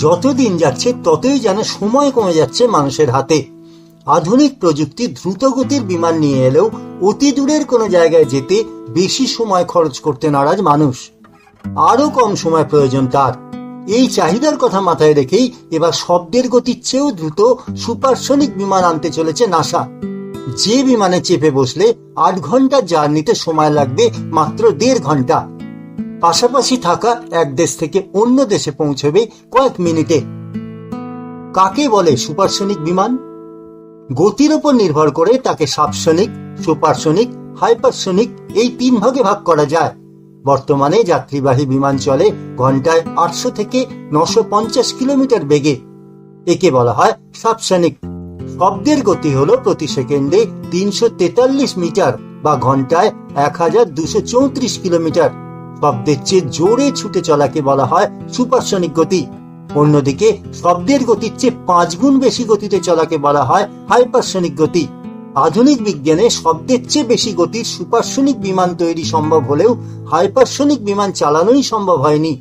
যত দিন যাচ্ছে ততই যেন সময় কমে যাচ্ছে মানুষের হাতে। আধুনিক প্রযুক্তি দ্রুতগতির বিমান নিয়ে এলেও অতি দূরের কোনো জায়গায় যেতে বেশি সময় খরচ করতে নারাজ মানুষ। আরো কম সময় প্রয়োজন তার। এই চাহিদার কথা মাথায় রেখেই এবার শব্দের গতির চেয়েও দ্রুত সুপারসনিক বিমান আনতে চলেছে নাসা। যে বিমানে চেপে বসলে 8 ঘন্টার জার্নিতে সময় লাগবে মাত্র 1.5 ঘন্টা। পাশাপাশি থাকা এক দেশ থেকে অন্য দেশে পৌঁছবে কয়েক মিনিটে। কাকে বলে সুপারসনিক বিমান? গতির উপর নির্ভর করে তাকে সাবসনিক, সুপারসনিক, হাইপারসনিক এই 3 ভাগে ভাগ করা যায়। বর্তমানে যাত্রীবাহী বিমান চলে ঘন্টায় 800 থেকে 950 কিলোমিটার বেগে। একে বলা হয় সাবসনিক। শব্দের গতি হলো প্রতি সেকেন্ডে 343 মিটার বা ঘন্টায় 1234 কিলোমিটার। শব্দের চেয়ে জোরে ছুটে চলাকে বলা হয় সুপারসনিক গতি। অন্যদিকে শব্দের গতির চেয়ে 5 গুণ বেশি গতিতে চলাকে বলা হয় হাইপারসনিক গতি। আধুনিক বিজ্ঞানে শব্দের চেয়ে বেশি গতির সুপারসনিক বিমান তৈরি সম্ভব হলেও হাইপারসনিক বিমান চালানোই সম্ভব হয়নি।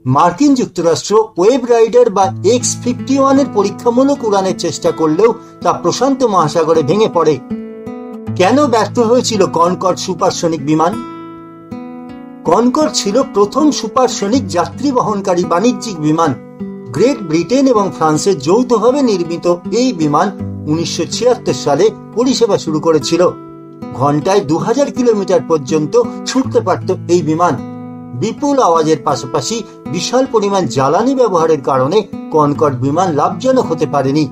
মার্কিন যুক্তরাষ্ট্র ওয়েব রাইডার বা X-51 এর পরীক্ষামূলক উড়ানের চেষ্টা করলেও তা প্রশান্ত মহাসাগরে ভেঙে পড়ে। কেন ব্যর্থ হয়েছিল কনকর্ড সুপারসনিক বিমান? কনকর্ড ছিল প্রথম সুপারসনিক যাত্রী বহনকারী বাণিজ্যিক বিমান। গ্রেট ব্রিটেন এবং ফ্রান্সের যৌথভাবে নির্মিত এই বিমান 1976 সালে পরিষেবা শুরু করেছিল। ঘন্টায় 2000 কিলোমিটার পর্যন্ত ছুটতে পারত এই বিমান। বিপুল আওয়াজের পাশাপাশি বিশাল পরিমাণ জ্বালানি ব্যবহারের কারণে কনকর্ড বিমান লাভজনক হতে পারেনি।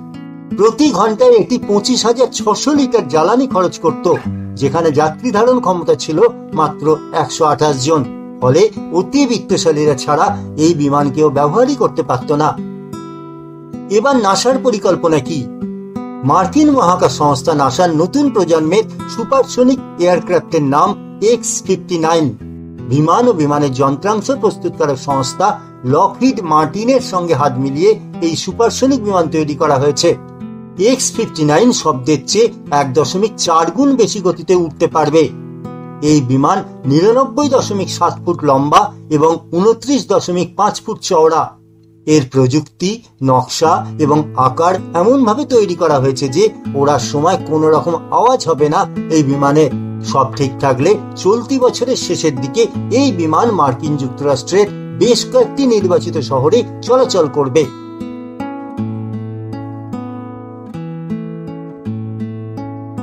প্রতি ঘন্টায় এটি 25,600 লিটার জ্বালানি খরচ করত, যেখানে যাত্রী ধারণ ক্ষমতা ছিল মাত্র 128 জন। ফলে অতি বিত্তশালীরা ছাড়া এই বিমান কেউ ব্যবহারই করতে পারত না। এবার নাসার পরিকল্পনা কি? মার্কিন মহাকাশ সংস্থা নাসার নতুন প্রজন্মের সুপারসনিক এয়ারক্রাফটের নাম X-59। বিমান ও বিমানের যন্ত্রাংশ প্রস্তুতকারক সংস্থা লকহিড মার্টিনের সঙ্গে হাত মিলিয়ে এই সুপারসনিক বিমান তৈরি করা হয়েছে। X-59 শব্দের চেয়ে 1.4 গুণ বেশি গতিতে উঠতে পারবে। এই বিমান 99.7 ফুট লম্বা এবং 29.5 ফুট চওড়া। এর প্রযুক্তি, নকশা এবং আকার এমন ভাবে তৈরি করা হয়েছে যে ওড়ার সময় কোন রকম আওয়াজ হবে না এই বিমানে। সব ঠিক থাকলে চলতি বছরের শেষের দিকে এই বিমান মার্কিন যুক্তরাষ্ট্রের বেশ কয়েকটি নির্বাচিত শহরে চলাচল করবে।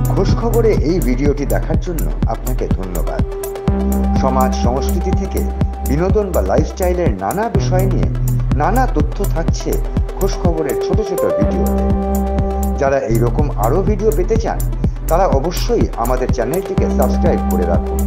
খোঁজ খবরে এই ভিডিওটি দেখার জন্য আপনাকে ধন্যবাদ। সমাজ সংস্কৃতি থেকে বিনোদন বা লাইফস্টাইলের নানা বিষয় নিয়ে নানা তথ্য থাকছে খোঁজ খবরের ছোট ছোট ভিডিওতে। যারা এইরকম আরো ভিডিও পেতে চান তারা অবশ্যই আমাদের চ্যানেলটিকে সাবস্ক্রাইব করে রাখুন।